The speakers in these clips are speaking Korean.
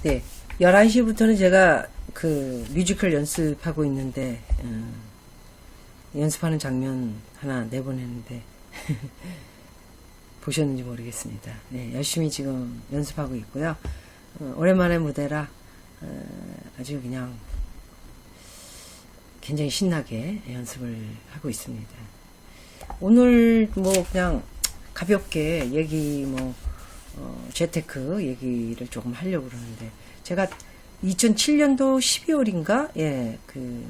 네, 11시부터는 제가 그 뮤지컬 연습하고 있는데, 연습하는 장면 하나 내보냈는데, 보셨는지 모르겠습니다. 네, 열심히 지금 연습하고 있고요. 오랜만에 무대라, 아주 그냥 굉장히 신나게 연습을 하고 있습니다. 오늘 뭐 그냥 가볍게 얘기 재테크 얘기를 조금 하려고 그러는데, 제가 2007년도 12월인가 그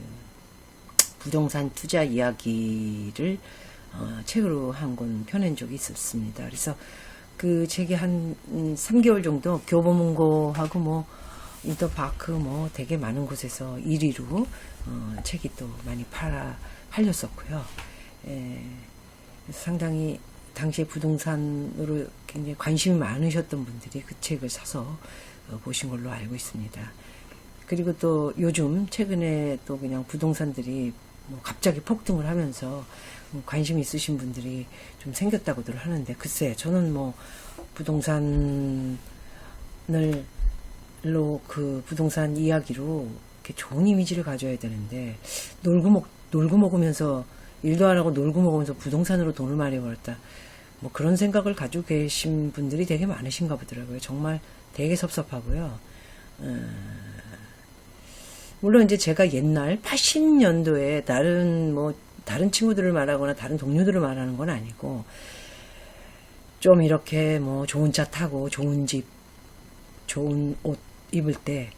부동산 투자 이야기를 책으로 한 권 펴낸 적이 있었습니다. 그래서 그 책이 한 3개월 정도 교보문고하고 인터파크 되게 많은 곳에서 1위로 책이 또 많이 팔렸었고요. 그래서 상당히 당시에 부동산으로 굉장히 관심이 많으셨던 분들이 그 책을 사서 보신 걸로 알고 있습니다. 그리고 또 요즘 최근에 또 그냥 부동산들이 갑자기 폭등을 하면서 관심 있으신 분들이 좀 생겼다고들 하는데, 글쎄 저는 부동산을 그 부동산 이야기로 이렇게 좋은 이미지를 가져야 되는데, 놀고 먹으면서 일도 안 하고 놀고 먹으면서 부동산으로 돈을 많이 벌었다, 그런 생각을 가지고 계신 분들이 되게 많으신가 보더라고요. 정말 되게 섭섭하고요. 물론 이제 제가 옛날 80년도에 다른 친구들을 말하거나 다른 동료들을 말하는 건 아니고, 좀 이렇게 좋은 차 타고 좋은 집, 좋은 옷 입을 때,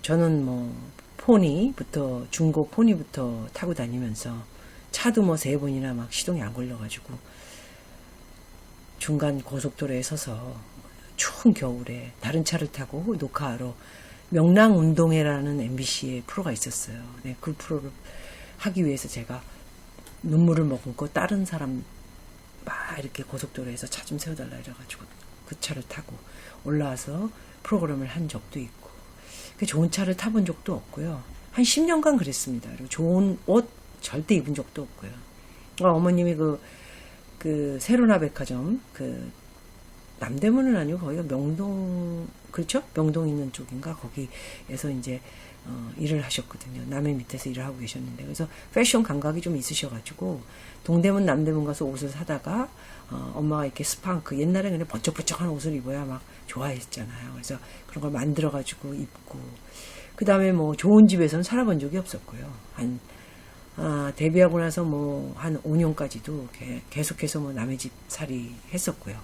저는 포니부터, 중고 포니부터 타고 다니면서 차도 3번이나 막 시동이 안 걸려가지고 중간 고속도로에 서서 추운 겨울에 다른 차를 타고 녹화하러 명랑운동회라는 MBC의 프로가 있었어요. 네, 그 프로를 하기 위해서 제가 눈물을 머금고 다른 사람 막 이렇게 고속도로에서 차 좀 세워달라 이래가지고 그 차를 타고 올라와서 프로그램을 한 적도 있고, 좋은 차를 타본 적도 없고요. 한 10년간 그랬습니다. 그리고 좋은 옷 절대 입은 적도 없고요. 어머님이 그 세로나 백화점, 남대문은 아니고 거기가 명동, 그렇죠? 명동 있는 쪽인가? 거기에서 이제 일을 하셨거든요. 남의 밑에서 일을 하고 계셨는데, 그래서 패션 감각이 좀 있으셔가지고 동대문 남대문 가서 옷을 사다가 엄마가 이렇게 스판크, 옛날에 그냥 번쩍번쩍한 옷을 입어야 막 좋아했잖아요. 그래서 그런 걸 만들어가지고 입고, 그 다음에 좋은 집에서는 살아본 적이 없었고요. 데뷔하고 나서 한 5년까지도 계속해서 남의 집 살이 했었고요.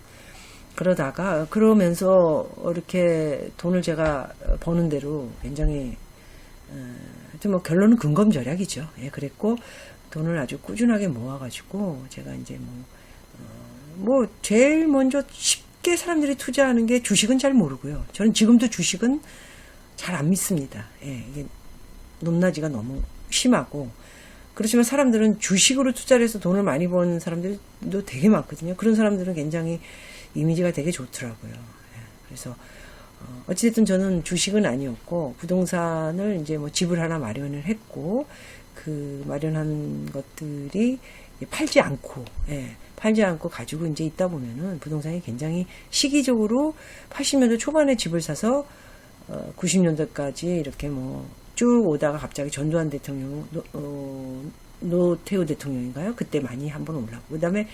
그러면서 이렇게 돈을 제가 버는 대로 굉장히, 결론은 근검절약이죠. 예, 그랬고, 돈을 아주 꾸준하게 모아가지고, 제가 이제 제일 먼저 쉽게 사람들이 투자하는 게, 주식은 잘 모르고요. 저는 지금도 주식은 잘 안 믿습니다. 예, 이게 높낮이가 너무 심하고, 그렇지만 사람들은 주식으로 투자를 해서 돈을 많이 버는 사람들도 되게 많거든요. 그런 사람들은 굉장히 이미지가 되게 좋더라고요. 예, 그래서 어찌됐든 저는 주식은 아니었고, 부동산을 이제 집을 하나 마련을 했고, 그 마련한 것들이 팔지 않고 가지고 이제 있다 보면은 부동산이 굉장히 시기적으로 80년대 초반에 집을 사서 90년대까지 이렇게 쭉 오다가 갑자기 전두환 대통령, 노태우 대통령인가요? 그때 많이 한번 올랐고, 그 다음에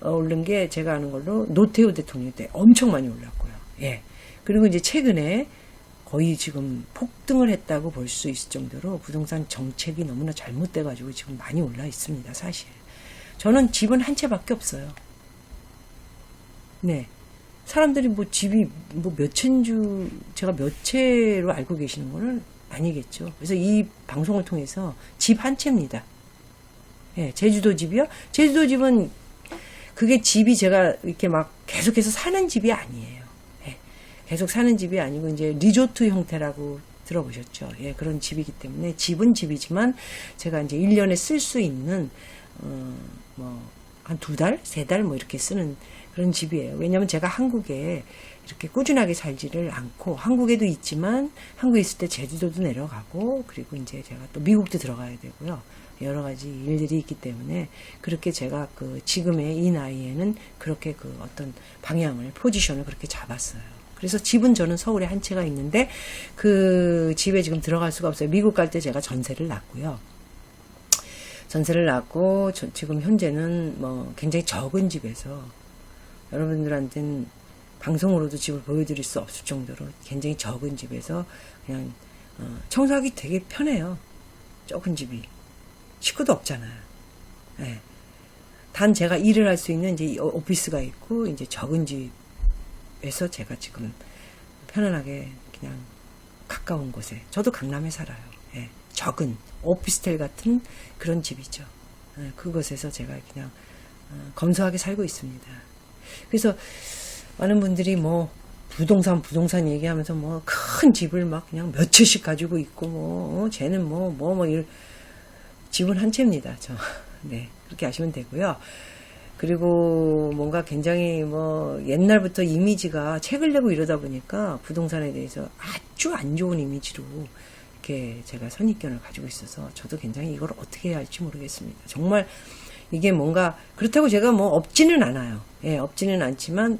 오른 게 제가 아는 걸로 노태우 대통령 때 엄청 많이 올랐고요. 예. 그리고 이제 최근에 거의 지금 폭등을 했다고 볼 수 있을 정도로 부동산 정책이 너무나 잘못돼가지고 지금 많이 올라 있습니다, 사실. 저는 집은 한 채밖에 없어요. 네. 사람들이 집이 몇 채인 제가 몇 채로 알고 계시는 거는 아니겠죠. 그래서 이 방송을 통해서 집 한 채입니다. 예, 제주도 집이요? 제주도 집은 그게 집이 제가 이렇게 막 계속해서 사는 집이 아니에요. 예, 계속 사는 집이 아니고 이제 리조트 형태라고 들어보셨죠? 예, 그런 집이기 때문에 집은 집이지만 제가 이제 1년에 쓸 수 있는 한 2달, 3달 이렇게 쓰는 그런 집이에요. 왜냐하면 제가 한국에 이렇게 꾸준하게 살지를 않고, 한국에도 있지만 한국에 있을 때 제주도도 내려가고, 그리고 이제 제가 또 미국도 들어가야 되고요. 여러 가지 일들이 있기 때문에 그렇게 제가 지금의 이 나이에는 그렇게 어떤 방향을, 포지션을 그렇게 잡았어요. 그래서 집은 저는 서울에 한 채가 있는데 그 집에 지금 들어갈 수가 없어요. 미국 갈 때 제가 전세를 놨고요. 전세를 놨고 지금 현재는 뭐 굉장히 적은 집에서 여러분들한테는 방송으로도 집을 보여드릴 수 없을 정도로 굉장히 적은 집에서 그냥 청소하기 되게 편해요. 적은 집이 식구도 없잖아요. 네. 단 제가 일을 할 수 있는 이제 오피스가 있고 이제 적은 집에서 제가 지금 편안하게 그냥 가까운 곳에 저도 강남에 살아요. 예, 적은 오피스텔 같은 그런 집이죠. 예, 그곳에서 제가 그냥 검소하게 살고 있습니다. 그래서 많은 분들이 뭐 부동산 얘기하면서 뭐 큰 집을 막 그냥 몇 채씩 가지고 있고 뭐 쟤는 이런 집은 한 채입니다. 저 네, 그렇게 아시면 되고요. 그리고 뭔가 굉장히 뭐 옛날부터 이미지가 책을 내고 이러다 보니까 부동산에 대해서 아주 안 좋은 이미지로 이렇게 제가 선입견을 가지고 있어서 저도 굉장히 이걸 어떻게 해야 할지 모르겠습니다. 정말 이게 뭔가 그렇다고 제가 뭐 없지는 않아요. 예, 없지는 않지만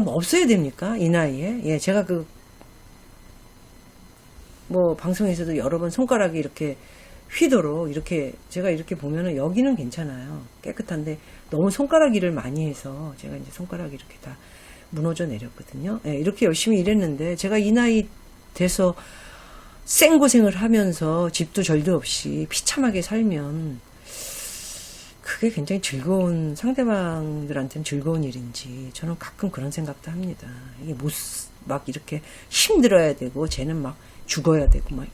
뭐 없어야 됩니까? 이 나이에. 예, 제가 뭐 방송에서도 여러 번 손가락이 이렇게 휘도록 이렇게 제가 이렇게 보면은 여기는 괜찮아요. 깨끗한데 너무 손가락 일을 많이 해서 제가 이제 손가락이 이렇게 다 무너져 내렸거든요. 예, 이렇게 열심히 일했는데 제가 이 나이 돼서 생고생을 하면서 집도 절도 없이 비참하게 살면 그게 굉장히 즐거운 상대방들한테는 즐거운 일인지 저는 가끔 그런 생각도 합니다. 이게 막 이렇게 힘들어야 되고 쟤는 막 죽어야 되고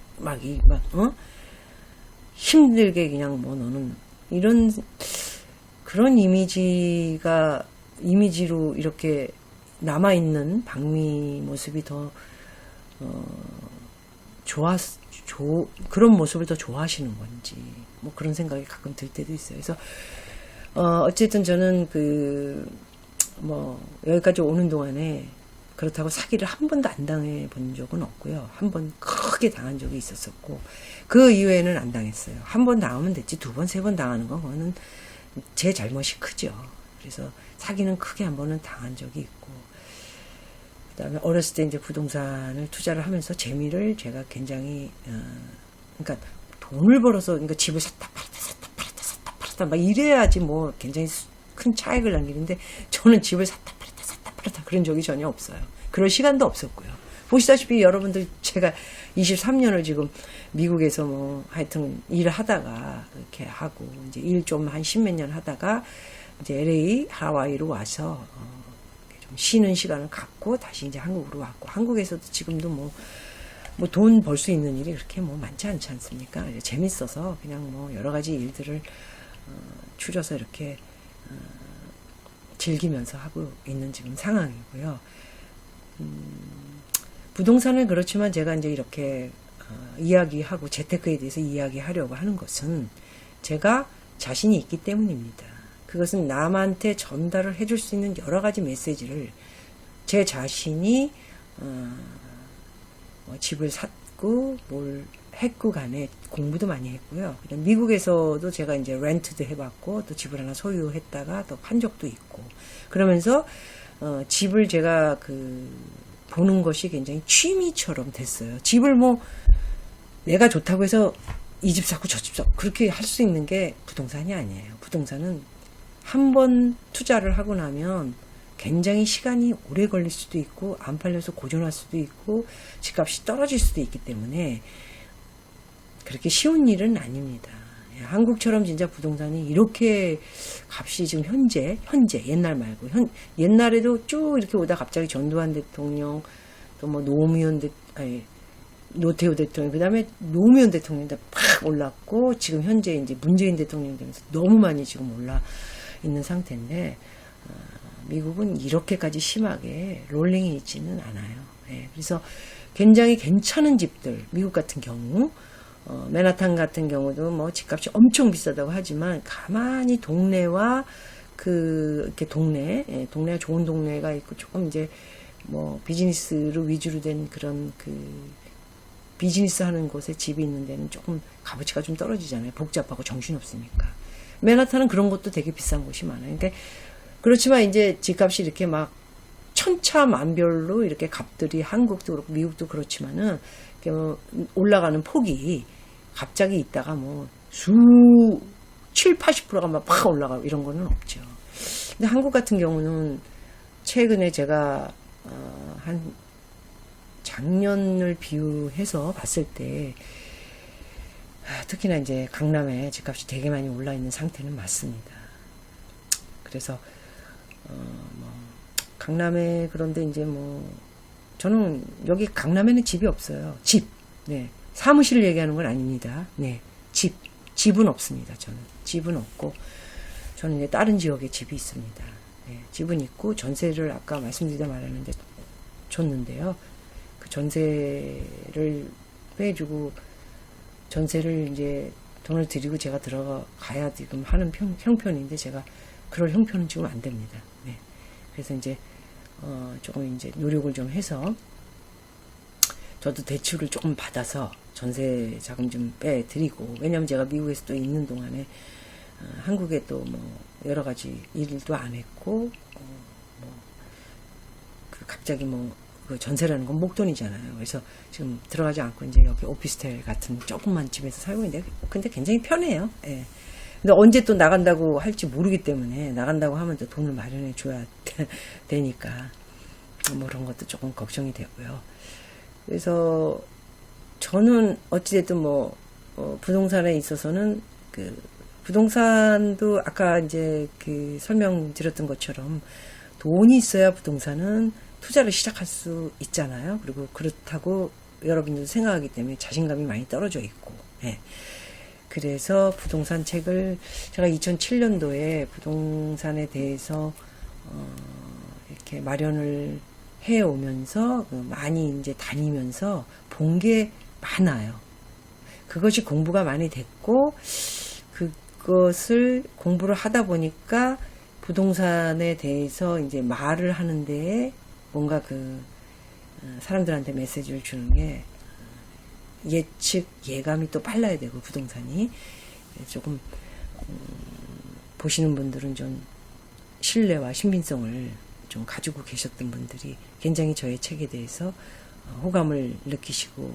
힘들게 그냥 뭐 너는 이런 그런 이미지로 이렇게 남아있는 박미 모습이 더 그런 모습을 더 좋아하시는 건지 뭐 그런 생각이 가끔 들 때도 있어요. 그래서 어쨌든 저는 여기까지 오는 동안에 그렇다고 사기를 한 번도 안 당해 본 적은 없고요. 한 번 크게 당한 적이 있었었고 그 이후에는 안 당했어요. 한 번 당하면 됐지 두 번, 세 번 당하는 건 그거는 제 잘못이 크죠. 그래서 사기는 크게 한 번은 당한 적이 있고 그다음에 어렸을 때 이제 부동산을 투자를 하면서 재미를 제가 굉장히 그러니까 돈을 벌어서 그러니까 집을 샀다 팔았다 막 이래야지 뭐 굉장히 큰 차익을 남기는데 저는 집을 샀다 팔았다 그런 적이 전혀 없어요. 그럴 시간도 없었고요. 보시다시피 여러분들 제가 23년을 지금 미국에서 뭐 하여튼 일을 하다가 이렇게 하고 이제 일 좀 한 10몇 년 하다가 이제 LA 하와이로 와서 좀 쉬는 시간을 갖고 다시 이제 한국으로 왔고 한국에서도 지금도 뭐 돈 벌 수 있는 일이 그렇게 뭐 많지 않지 않습니까? 재밌어서 그냥 뭐 여러 가지 일들을 추려서 이렇게 즐기면서 하고 있는 지금 상황이고요. 부동산은 그렇지만 제가 이제 이렇게 이야기하고 재테크에 대해서 이야기하려고 하는 것은 제가 자신이 있기 때문입니다. 그것은 남한테 전달을 해줄 수 있는 여러 가지 메시지를 제 자신이 집을 샀고 뭘 했고 간에 공부도 많이 했고요. 미국에서도 제가 이제 렌트도 해봤고 또 집을 하나 소유했다가 또 판 적도 있고 그러면서 집을 제가 보는 것이 굉장히 취미처럼 됐어요. 집을 뭐 내가 좋다고 해서 이 집 사고 저 집 사고 그렇게 할 수 있는 게 부동산이 아니에요. 부동산은 한 번 투자를 하고 나면 굉장히 시간이 오래 걸릴 수도 있고 안 팔려서 고전할 수도 있고 집값이 떨어질 수도 있기 때문에 그렇게 쉬운 일은 아닙니다. 한국처럼 진짜 부동산이 이렇게 값이 지금 현재 옛날 말고 옛날에도 쭉 이렇게 오다 갑자기 전두환 대통령 또 뭐 노태우 대통령 그다음에 노무현 대통령도 팍 올랐고 지금 현재 이제 문재인 대통령 되면서 너무 많이 지금 올라 있는 상태인데 미국은 이렇게까지 심하게 롤링이 있지는 않아요. 그래서 굉장히 괜찮은 집들 미국 같은 경우 맨하탄 같은 경우도 뭐 집값이 엄청 비싸다고 하지만 가만히 동네와 이렇게 동네가 좋은 동네가 있고 조금 이제 뭐 비즈니스로 위주로 된 그런 비즈니스 하는 곳에 집이 있는 데는 조금 값어치가 좀 떨어지잖아요. 복잡하고 정신없으니까. 맨하탄은 그런 것도 되게 비싼 곳이 많아요. 그러니까 그렇지만 이제 집값이 이렇게 막 천차만별로 이렇게 값들이 한국도 그렇고 미국도 그렇지만은 이렇게 뭐 올라가는 폭이 갑자기 있다가 뭐 80%가 막 올라가고 이런 거는 없죠. 근데 한국 같은 경우는 최근에 제가 한 작년을 비유해서 봤을 때 특히나 이제 강남에 집값이 되게 많이 올라 있는 상태는 맞습니다. 그래서 뭐 강남에 그런데 이제 뭐 저는 여기 강남에는 집이 없어요. 집. 네. 사무실을 얘기하는 건 아닙니다. 네. 집은 없습니다. 저는 집은 없고 저는 이제 다른 지역에 집이 있습니다. 네. 집은 있고 전세를 아까 말씀드리다 말았는데 줬는데요. 그 전세를 빼주고 전세를 이제 돈을 드리고 제가 들어가야 지금 하는 형편인데 제가 그럴 형편은 지금 안 됩니다. 네. 그래서 이제 조금 이제 노력을 좀 해서 저도 대출을 조금 받아서 전세 자금 좀 빼드리고, 왜냐면 제가 미국에서 또 있는 동안에 한국에 또 뭐 여러 가지 일도 안 했고 갑자기 그 전세라는 건 목돈이잖아요. 그래서 지금 들어가지 않고 이제 여기 오피스텔 같은 조그만 집에서 살고 있는데 근데 굉장히 편해요. 예. 근데 언제 또 나간다고 할지 모르기 때문에 나간다고 하면 또 돈을 마련해 줘야 되니까 뭐 그런 것도 조금 걱정이 되고요. 그래서 저는 어찌됐든 부동산에 있어서는 그 부동산도 아까 이제 그 설명드렸던 것처럼 돈이 있어야 부동산은 투자를 시작할 수 있잖아요. 그리고 그렇다고 여러분들도 생각하기 때문에 자신감이 많이 떨어져 있고, 예. 그래서 부동산 책을 제가 2007년도에 부동산에 대해서 이렇게 마련을 해 오면서 많이 이제 다니면서 본 게 많아요. 그것이 공부가 많이 됐고 그것을 공부를 하다 보니까 부동산에 대해서 이제 말을 하는데 뭔가 사람들한테 메시지를 주는 게 예감이 또 빨라야 되고 부동산이 조금 보시는 분들은 좀 신뢰와 신빙성을 좀 가지고 계셨던 분들이 굉장히 저의 책에 대해서 호감을 느끼시고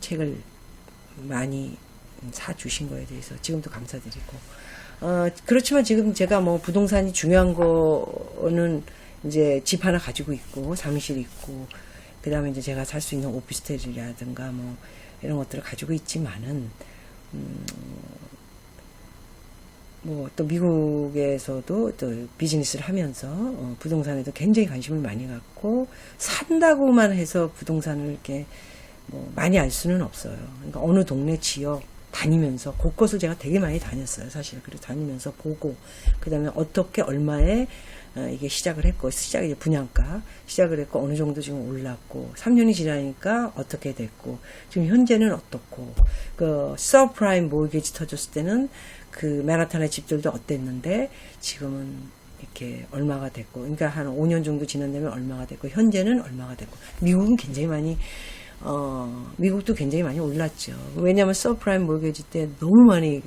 책을 많이 사주신 거에 대해서 지금도 감사드리고, 그렇지만 지금 제가 부동산이 중요한 거는 이제 집 하나 가지고 있고 사무실 있고 그 다음에 이제 제가 살 수 있는 오피스텔이라든가 이런 것들을 가지고 있지만은 또 미국에서도 또 비즈니스를 하면서 부동산에도 굉장히 관심을 많이 갖고 산다고만 해서 부동산을 이렇게 많이 알 수는 없어요. 그러니까 어느 동네 지역 다니면서 곳곳을 제가 되게 많이 다녔어요. 사실 그래서 다니면서 보고 그 다음에 어떻게 얼마에 이게 시작을 했고 이제 분양가 시작을 했고 어느 정도 지금 올랐고 3년이 지나니까 어떻게 됐고 지금 현재는 어떻고 그 서프라임 모기지 터졌을 때는 그 맨하탄의 집들도 어땠는데 지금은 이렇게 얼마가 됐고, 그러니까 한 5년 정도 지난다면 얼마가 됐고 현재는 얼마가 됐고, 미국은 굉장히 많이 미국도 굉장히 많이 올랐죠. 왜냐하면 서프라임 모기지 때 너무 많이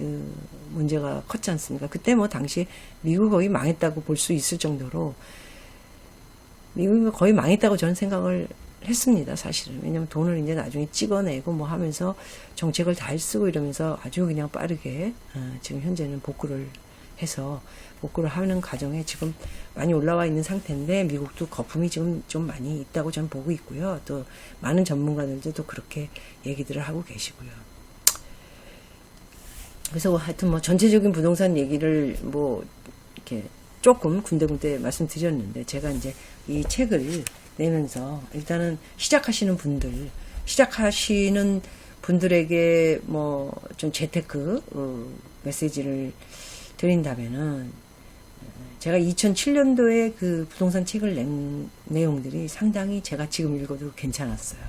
문제가 컸지 않습니까? 그때 당시 미국 거의 망했다고 볼 수 있을 정도로 미국이 거의 망했다고 저는 생각을 했습니다, 사실은. 왜냐면 돈을 이제 나중에 찍어내고 하면서 정책을 잘 쓰고 이러면서 아주 그냥 빠르게 지금 현재는 복구를 해서 복구를 하는 과정에 지금 많이 올라와 있는 상태인데 미국도 거품이 지금 좀 많이 있다고 저는 보고 있고요. 또 많은 전문가들도 또 그렇게 얘기들을 하고 계시고요. 그래서 하여튼 전체적인 부동산 얘기를 이렇게 조금 군데군데 말씀드렸는데 제가 이제 이 책을 내면서 일단은 시작하시는 분들에게 좀 재테크 메시지를 드린다면은 제가 2007년도에 그 부동산 책을 낸 내용들이 상당히 제가 지금 읽어도 괜찮았어요.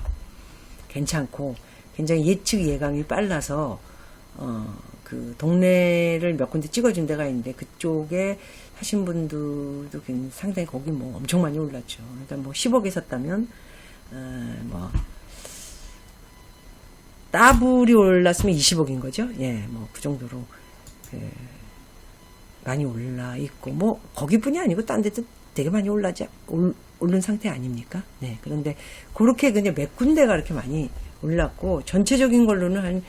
괜찮고 굉장히 예측 예감이 빨라서 그 동네를 몇 군데 찍어준 데가 있는데 그쪽에 하신 분들도 상당히 거기 엄청 많이 올랐죠. 그러니까 10억에 샀다면 더블이 올랐으면 20억인 거죠. 예, 그 정도로 많이 올라 있고 거기뿐이 아니고 딴 데도 되게 많이 오른 상태 아닙니까? 네. 그런데 그렇게 그냥 몇 군데가 이렇게 많이 올랐고, 전체적인 걸로는 한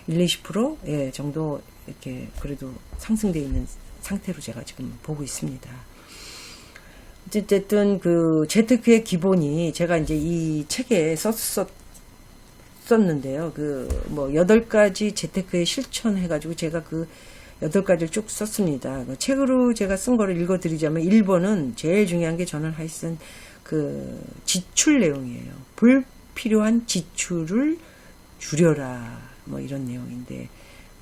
1, 20% 예, 정도 이렇게 그래도 상승되어 있는 상태로 제가 지금 보고 있습니다. 어쨌든 그 재테크의 기본이 제가 이제 이 책에 썼는데요. 그 뭐 8가지 재테크에 실천해가지고 제가 그 8가지를 쭉 썼습니다. 그 책으로 제가 쓴 거를 읽어드리자면 1번은 제일 중요한 게 저는 하여튼 그 지출 내용이에요. 불필요한 지출을 줄여라. 뭐 이런 내용인데,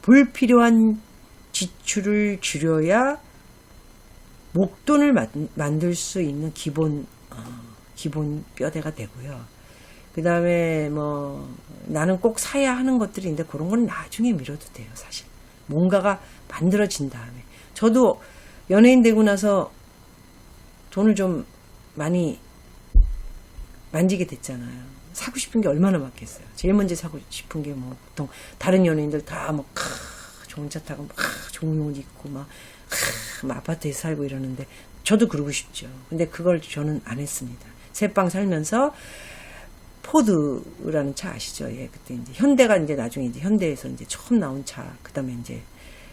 불필요한 지출을 줄여야 목돈을 만들 수 있는 기본 뼈대가 되고요. 그 다음에 뭐 나는 꼭 사야 하는 것들이 있는데 그런 건 나중에 미뤄도 돼요. 사실 뭔가가 만들어진 다음에. 저도 연예인 되고 나서 돈을 좀 많이 만지게 됐잖아요. 사고 싶은 게 얼마나 많겠어요. 제일 먼저 사고 싶은 게 뭐 보통 다른 연예인들 다 뭐 좋은 차 타고 막 좋은 옷 입고 막 아파트에 살고 이러는데 저도 그러고 싶죠. 근데 그걸 저는 안 했습니다. 새빵 살면서 포드라는 차 아시죠? 예, 그때 이제 현대가 이제 나중에 이제 현대에서 이제 처음 나온 차, 그 다음에 이제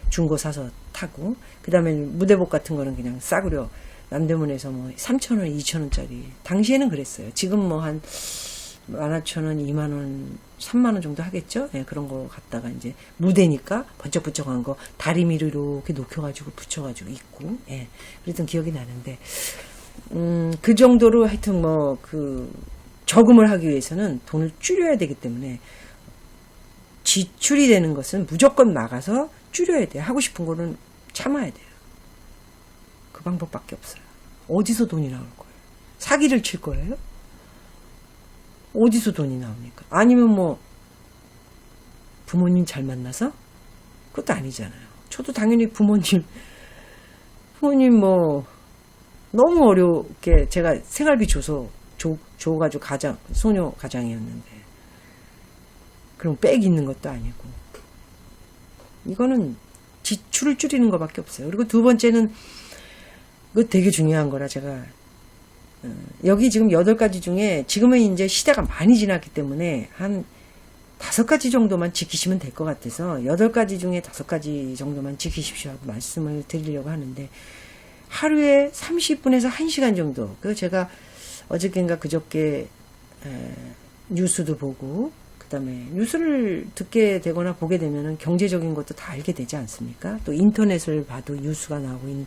중고 사서 타고, 그 다음에 무대복 같은 거는 그냥 싸구려 남대문에서 뭐 3,000원, 2,000원짜리. 당시에는 그랬어요. 지금 뭐 한 15,000원, 2만원, 3만원 정도 하겠죠? 예, 그런 거 갖다가 이제 무대니까 번쩍번쩍한 거 다리미를 이렇게 녹여가지고 붙여가지고 입고, 예, 그랬던 기억이 나는데, 그 정도로 하여튼 뭐 저금을 하기 위해서는 돈을 줄여야 되기 때문에 지출이 되는 것은 무조건 나가서 줄여야 돼요. 하고 싶은 거는 참아야 돼요. 그 방법밖에 없어요. 어디서 돈이 나올 거예요? 사기를 칠 거예요? 어디서 돈이 나옵니까? 아니면 뭐 부모님 잘 만나서? 그것도 아니잖아요. 저도 당연히 부모님 뭐 너무 어렵게 제가 생활비 줘가지고 소녀 가장이었는데, 그럼 빽 있는 것도 아니고, 이거는 지출을 줄이는 것밖에 없어요. 그리고 두 번째는, 이거 되게 중요한 거라 제가, 여기 지금 8가지 중에 지금은 이제 시대가 많이 지났기 때문에 한 5가지 정도만 지키시면 될 것 같아서 8가지 중에 5가지 정도만 지키십시오 하고 말씀을 드리려고 하는데, 하루에 30분에서 1시간 정도, 그 제가 어저께인가 그저께 뉴스도 보고, 그 다음에 뉴스를 듣게 되거나 보게 되면은 경제적인 것도 다 알게 되지 않습니까? 또 인터넷을 봐도 뉴스가 나오고,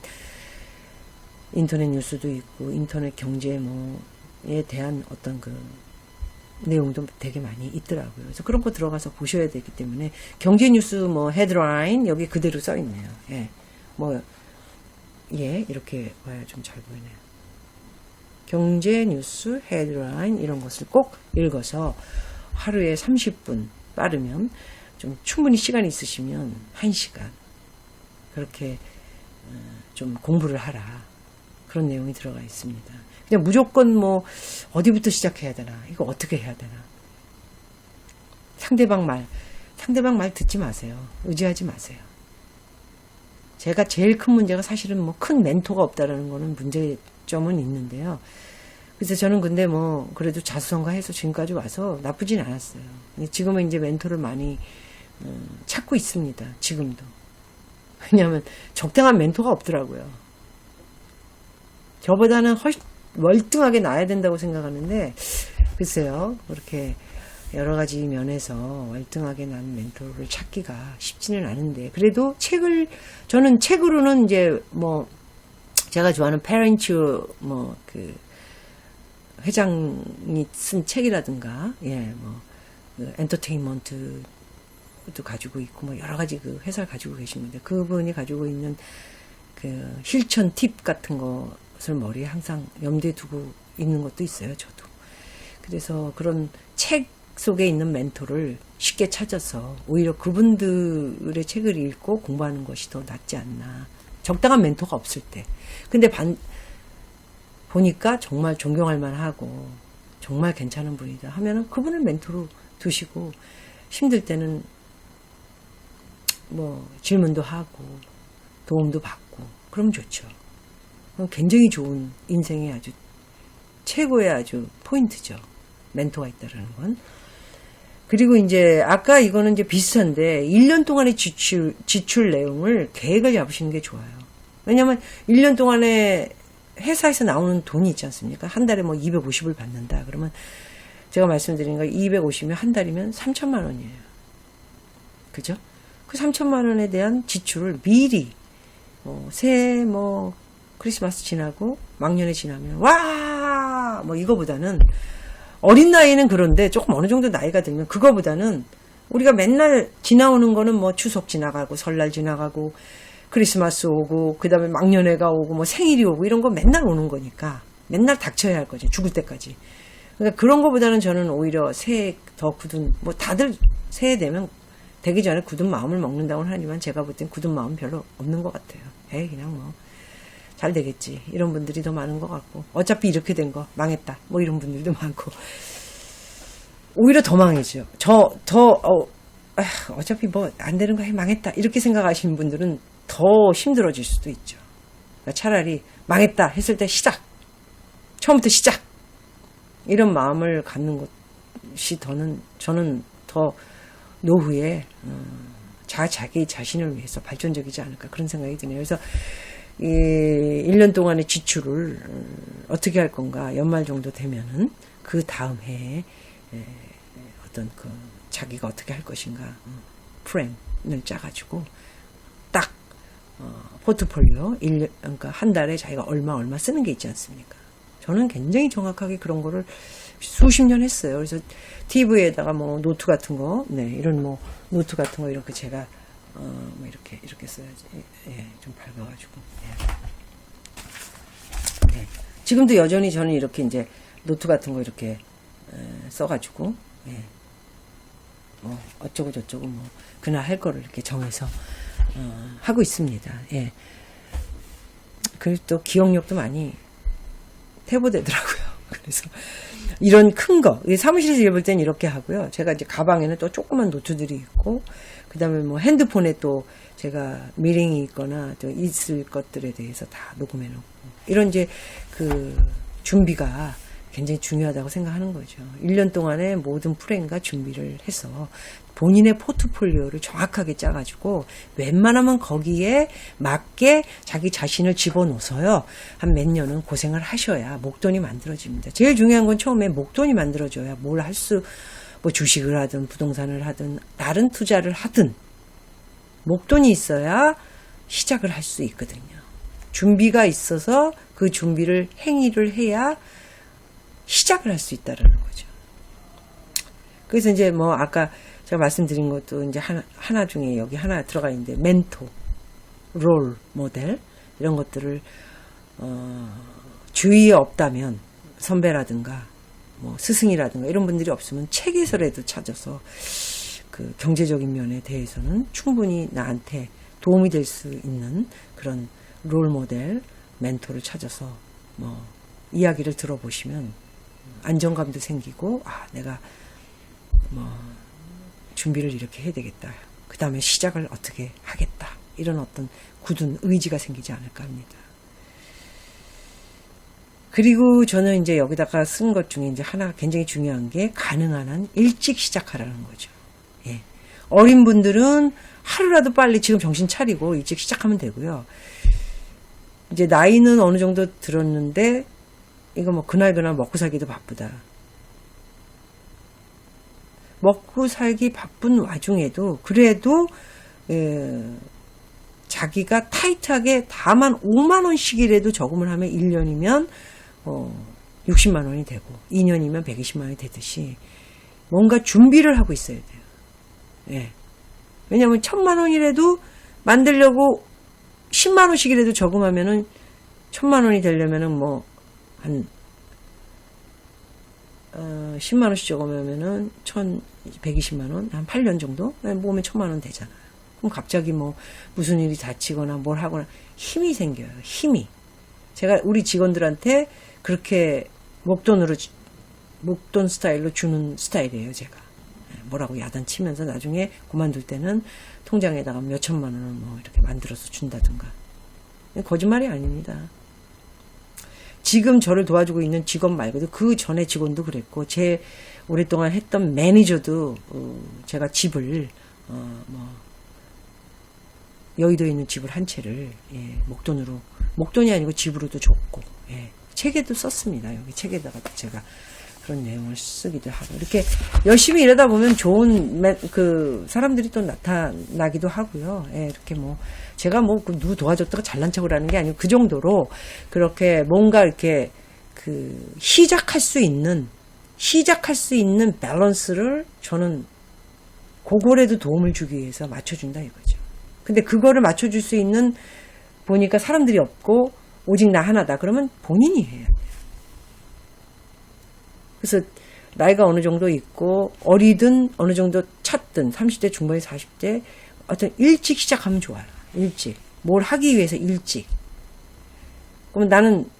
인터넷 뉴스도 있고, 인터넷 경제 뭐에 대한 어떤 그 내용도 되게 많이 있더라고요. 그래서 그런 거 들어가서 보셔야 되기 때문에, 경제 뉴스 뭐 헤드라인 여기 그대로 써 있네요. 예, 이렇게 봐야 좀 잘 보이네요. 경제 뉴스 헤드라인 이런 것을 꼭 읽어서 하루에 30분, 빠르면 좀 충분히 시간이 있으시면 1시간 그렇게 좀 공부를 하라, 그런 내용이 들어가 있습니다. 그냥 무조건 뭐 어디부터 시작해야 되나, 이거 어떻게 해야 되나, 상대방 말 듣지 마세요. 의지하지 마세요. 제가 제일 큰 문제가 사실은 뭐 큰 멘토가 없다라는 거는 문제점은 있는데요. 그래서 저는 근데 뭐 그래도 자수성가해서 지금까지 와서 나쁘진 않았어요. 지금은 이제 멘토를 많이 찾고 있습니다. 지금도. 왜냐하면 적당한 멘토가 없더라고요. 저보다는 훨씬 월등하게 나아야 된다고 생각하는데, 글쎄요, 그렇게 여러 가지 면에서 월등하게 난 멘토를 찾기가 쉽지는 않은데, 그래도 저는 책으로는 이제 뭐 제가 좋아하는 페렌츠 회장이 쓴 책이라든가, 엔터테인먼트도 가지고 있고, 뭐 여러 가지 그 회사를 가지고 계십니다. 그분이 가지고 있는 그 실천 팁 같은 것을 머리에 항상 염두에 두고 있는 것도 있어요, 저도. 그래서 그런 책 속에 있는 멘토를 쉽게 찾아서 오히려 그분들의 책을 읽고 공부하는 것이 더 낫지 않나. 적당한 멘토가 없을 때. 근데 보니까 정말 존경할 만하고 정말 괜찮은 분이다 하면은 그분을 멘토로 두시고, 힘들 때는 뭐 질문도 하고 도움도 받고 그러면 좋죠. 굉장히 좋은 인생의 아주 최고의 아주 포인트죠. 멘토가 있다라는 건. 그리고 이제 아까 이거는 이제 비슷한데 1년 동안의 지출 내용을 계획을 잡으시는 게 좋아요. 왜냐하면 1년 동안에 회사에서 나오는 돈이 있지 않습니까? 한 달에 뭐 250을 받는다. 그러면 제가 말씀드린 거 250이면 한 달이면 3천만 원이에요. 그죠? 그 3천만 원에 대한 지출을 미리 새해 뭐 크리스마스 지나고 막년에 지나면 와! 뭐 이거보다는 어린 나이는 그런데 조금 어느 정도 나이가 들면 그거보다는 우리가 맨날 지나오는 거는 뭐 추석 지나가고 설날 지나가고 크리스마스 오고 그다음에 막년회가 오고 뭐 생일이 오고 이런 거 맨날 오는 거니까 맨날 닥쳐야 할 거죠. 죽을 때까지. 그러니까 그런 거보다는 저는 오히려 새해 더 굳은 뭐 다들 새해 되면 되기 전에 굳은 마음을 먹는다고는 하지만 제가 볼 땐 굳은 마음 별로 없는 것 같아요. 그냥 뭐 잘 되겠지. 이런 분들이 더 많은 것 같고 어차피 이렇게 된 거 망했다. 뭐 이런 분들도 많고 오히려 더 망해져. 어차피 뭐 안 되는 거 망했다. 이렇게 생각하시는 분들은 더 힘들어질 수도 있죠. 그러니까 차라리 망했다 했을 때 시작. 처음부터 시작. 이런 마음을 갖는 것이 저는 더 노후에 자기 자신을 위해서 발전적이지 않을까 그런 생각이 드네요. 그래서 이 1년 동안의 지출을 어떻게 할 건가 연말 정도 되면은 그 다음 해에 어떤 그 자기가 어떻게 할 것인가 플랜을 짜가지고 딱 포트폴리오 그러니까 한 달에 자기가 얼마 쓰는 게 있지 않습니까? 저는 굉장히 정확하게 그런 거를 수십 년 했어요. 그래서 TV에다가 뭐 노트 같은 거, 이런 뭐 노트 같은 거 이렇게 제가 뭐 이렇게 써야지. 좀 밝아가지고. 지금도 여전히 저는 이렇게 이제 노트 같은 거 이렇게 써가지고 뭐 어쩌고 저쩌고 뭐 그날 할 거를 이렇게 정해서 하고 있습니다. 그리고 또 기억력도 많이 퇴보되더라고요. 그래서 이런 큰 거, 사무실에서 입을 땐 이렇게 하고요. 제가 이제 가방에는 또 조그만 노트들이 있고, 그 다음에 뭐 핸드폰에 또 제가 미링이 있거나 또 있을 것들에 대해서 다 녹음해 놓고, 이런 이제 그 준비가 굉장히 중요하다고 생각하는 거죠. 1년 동안의 모든 플랜과 준비를 해서 본인의 포트폴리오를 정확하게 짜가지고 웬만하면 거기에 맞게 자기 자신을 집어넣어서요. 한 몇 년은 고생을 하셔야 목돈이 만들어집니다. 제일 중요한 건 처음에 목돈이 만들어져야 뭘 뭐 주식을 하든 부동산을 하든 다른 투자를 하든 목돈이 있어야 시작을 할 수 있거든요. 준비가 있어서 그 준비를 행위를 해야 시작을 할 수 있다는 거죠. 그래서 이제 뭐 아까 제가 말씀드린 것도 이제 하나 중에 여기 하나 들어가 있는데 멘토, 롤 모델 이런 것들을 주위에 없다면 선배라든가 뭐 스승이라든가 이런 분들이 없으면 책에서라도 찾아서 그 경제적인 면에 대해서는 충분히 나한테 도움이 될 수 있는 그런 롤 모델, 멘토를 찾아서 뭐 이야기를 들어보시면 안정감도 생기고 내가 뭐 준비를 이렇게 해야 되겠다. 그 다음에 시작을 어떻게 하겠다. 이런 어떤 굳은 의지가 생기지 않을까 합니다. 그리고 저는 이제 여기다가 쓴 것 중에 이제 하나 굉장히 중요한 게 가능한 한 일찍 시작하라는 거죠. 어린 분들은 하루라도 빨리 지금 정신 차리고 일찍 시작하면 되고요. 이제 나이는 어느 정도 들었는데 이거 뭐 그날 먹고 살기도 바쁘다. 먹고 살기 바쁜 와중에도 그래도 자기가 타이트하게 다만 5만 원씩이라도 저금을 하면 1년이면 60만 원이 되고 2년이면 120만 원이 되듯이 뭔가 준비를 하고 있어야 돼요. 왜냐하면 1,000만 원이라도 만들려고 10만 원씩이라도 저금하면은 1,000만 원이 되려면은 뭐 한 10만 원씩 저금하면은 1,120만 원, 한 8년 정도 모으면 1,000만 원 되잖아요. 그럼 갑자기 뭐 무슨 일이 다치거나 뭘 하거나 힘이 생겨요. 힘이. 제가 우리 직원들한테 그렇게 목돈 스타일로 주는 스타일이에요, 제가. 뭐라고 야단치면서 나중에 그만둘 때는 통장에다가 몇 천만 원을 뭐 이렇게 만들어서 준다든가. 거짓말이 아닙니다. 지금 저를 도와주고 있는 직원 말고도 그 전에 직원도 그랬고, 제 오랫동안 했던 매니저도 제가 집을 여의도에 있는 집을 한 채를 목돈이 아니고 집으로도 줬고, 책에도 썼습니다. 여기 책에다가 제가 그런 내용을 쓰기도 하고, 이렇게 열심히 일하다 보면 좋은 사람들이 또 나타나기도 하고요. 이렇게 제가 누구 도와줬다가 잘난 척을 하는 게 아니고, 그 정도로 그렇게 뭔가 이렇게 시작할 수 있는 밸런스를 저는 그거라도 도움을 주기 위해서 맞춰준다 이거죠. 근데 그거를 맞춰줄 수 있는, 보니까 사람들이 없고 오직 나 하나다. 그러면 본인이 해야 돼요. 그래서 나이가 어느 정도 있고 어리든 어느 정도 찼든 30대 중반에 40대 어떤 일찍 시작하면 좋아요. 일찍. 뭘 하기 위해서 일찍. 그러면 나는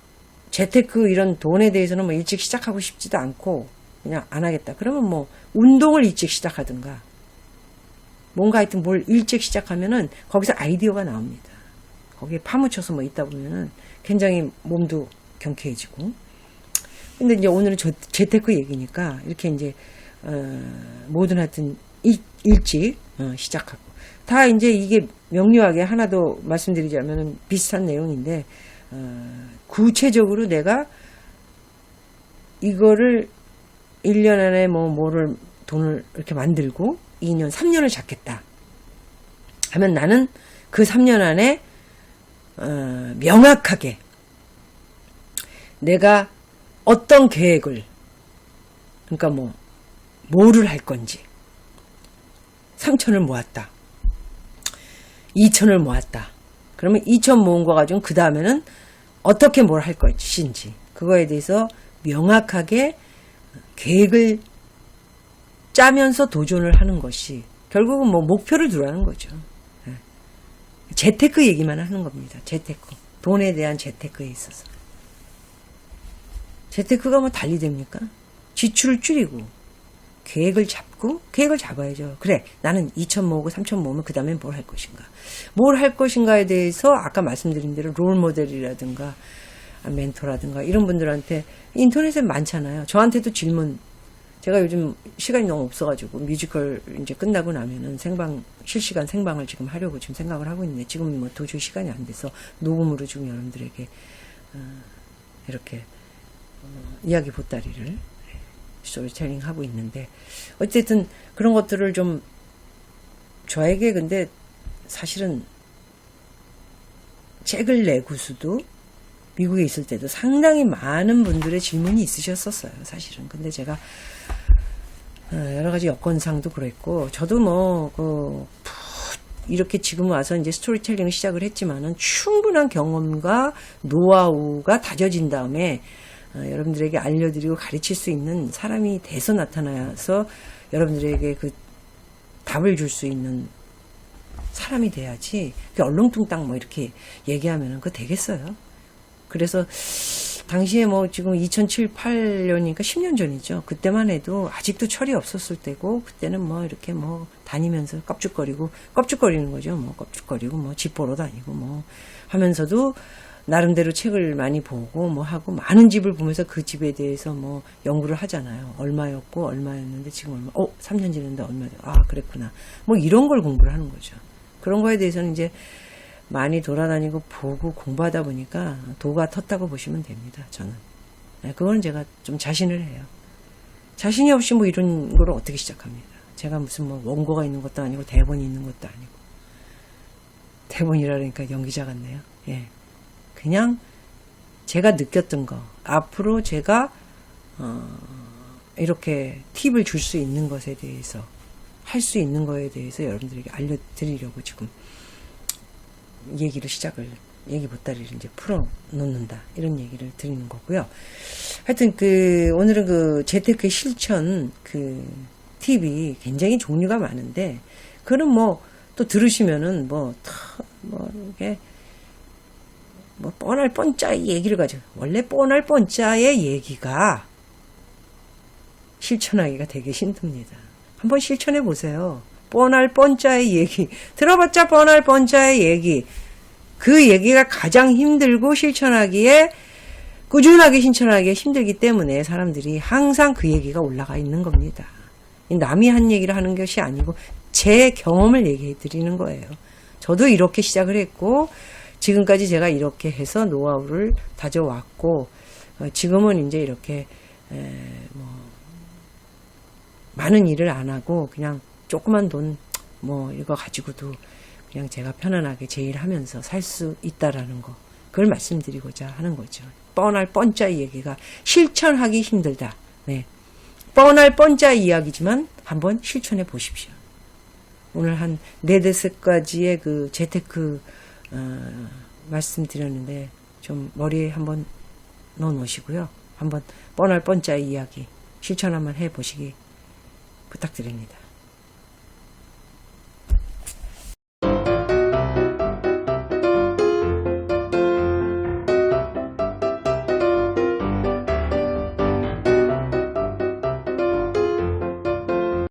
재테크 이런 돈에 대해서는 일찍 시작하고 싶지도 않고 그냥 안 하겠다. 그러면 운동을 일찍 시작하든가 뭔가 하여튼 뭘 일찍 시작하면은 거기서 아이디어가 나옵니다. 거기에 파묻혀서 있다 보면은 굉장히 몸도 경쾌해지고. 근데 이제 오늘은 재테크 얘기니까 이렇게 이제 뭐든 하여튼 일찍 시작하고, 다 이제 이게 명료하게 하나 더 말씀드리자면은 비슷한 내용인데, 구체적으로 내가 이거를 1년 안에 뭐를 돈을 이렇게 만들고 2년, 3년을 잡겠다 하면 나는 그 3년 안에 명확하게 내가 어떤 계획을, 그러니까 뭐를 할 건지, 3천을 모았다, 2천을 모았다. 그러면 2천 모은 거 가지고 그 다음에는 어떻게 뭘 할 것인지, 그거에 대해서 명확하게 계획을 짜면서 도전을 하는 것이 결국은 목표를 두라는 거죠. 재테크 얘기만 하는 겁니다. 재테크. 돈에 대한 재테크에 있어서. 재테크가 달리 됩니까? 지출을 줄이고 계획을 잡아야죠. 그래, 나는 2천 모으고 3천 모으면 그 다음에 뭘 할 것인가. 뭘 할 것인가에 대해서 아까 말씀드린 대로 롤모델이라든가 멘토라든가 이런 분들한테 인터넷에 많잖아요. 저한테도 질문, 제가 요즘 시간이 너무 없어가지고 뮤지컬 이제 끝나고 나면은 실시간 생방을 지금 하려고 지금 생각을 하고 있는데, 지금 도저히 시간이 안 돼서 녹음으로 지금 여러분들에게 이렇게 이야기 보따리를 스토리텔링 하고 있는데, 어쨌든 그런 것들을 좀 저에게, 근데 사실은 책을 내고서도 미국에 있을 때도 상당히 많은 분들의 질문이 있으셨었어요, 사실은. 근데 제가 여러 가지 여건상도 그랬고, 저도 이렇게 지금 와서 이제 스토리텔링을 시작을 했지만은 충분한 경험과 노하우가 다져진 다음에 여러분들에게 알려드리고 가르칠 수 있는 사람이 돼서 나타나서 여러분들에게 그 답을 줄 수 있는 사람이 돼야지, 얼렁뚱땅 이렇게 얘기하면은 그거 되겠어요. 그래서 당시에 지금 2007, 8년이니까 10년 전이죠. 그때만 해도 아직도 철이 없었을 때고, 그때는 이렇게 다니면서 껍죽거리는 거죠. 껍죽거리고 집 보러 다니고 하면서도 나름대로 책을 많이 보고 하고, 많은 집을 보면서 그 집에 대해서 연구를 하잖아요. 얼마였고 얼마였는데 지금 얼마, 3년 지났는데 얼마죠. 그랬구나. 이런 걸 공부를 하는 거죠. 그런 거에 대해서는 이제 많이 돌아다니고 보고 공부하다 보니까 도가 텄다고 보시면 됩니다. 저는. 그건 제가 좀 자신을 해요. 자신이 없이 이런 걸 어떻게 시작합니다. 제가 무슨 원고가 있는 것도 아니고 대본이 있는 것도 아니고. 대본이라니까 연기자 같네요. 그냥 제가 느꼈던 거, 앞으로 제가 이렇게 팁을 줄 수 있는 것에 대해서, 할 수 있는 거에 대해서 여러분들에게 알려드리려고 지금 얘기 보따리를 이제 풀어놓는다, 이런 얘기를 드리는 거고요. 하여튼 오늘은 재테크의 실천 팁이 굉장히 종류가 많은데, 그럼 또 들으시면은 이게 뻔할 뻔짜의 얘기를 가지고, 원래 뻔할 뻔짜의 얘기가 실천하기가 되게 힘듭니다. 한번 실천해 보세요. 뻔할 뻔짜의 얘기. 들어봤자 뻔할 뻔짜의 얘기. 그 얘기가 가장 힘들고 실천하기에 꾸준하게 신천하게 힘들기 때문에 사람들이 항상 그 얘기가 올라가 있는 겁니다. 남이 한 얘기를 하는 것이 아니고 제 경험을 얘기해 드리는 거예요. 저도 이렇게 시작을 했고 지금까지 제가 이렇게 해서 노하우를 다져왔고 지금은 이제 이렇게 많은 일을 안 하고 그냥 조그만 돈 이거 가지고도 그냥 제가 편안하게 제 일 하면서 살 수 있다라는 거, 그걸 말씀드리고자 하는 거죠. 뻔할 뻔짜 얘기가 실천하기 힘들다. 네. 뻔할 뻔짜 이야기지만 한번 실천해 보십시오. 오늘 한 4-5가지의 그 재테크 말씀드렸는데 좀 머리에 한번 넣어 놓으시고요. 한번 뻔할 뻔짜 이야기 실천 한번 해 보시기 부탁드립니다.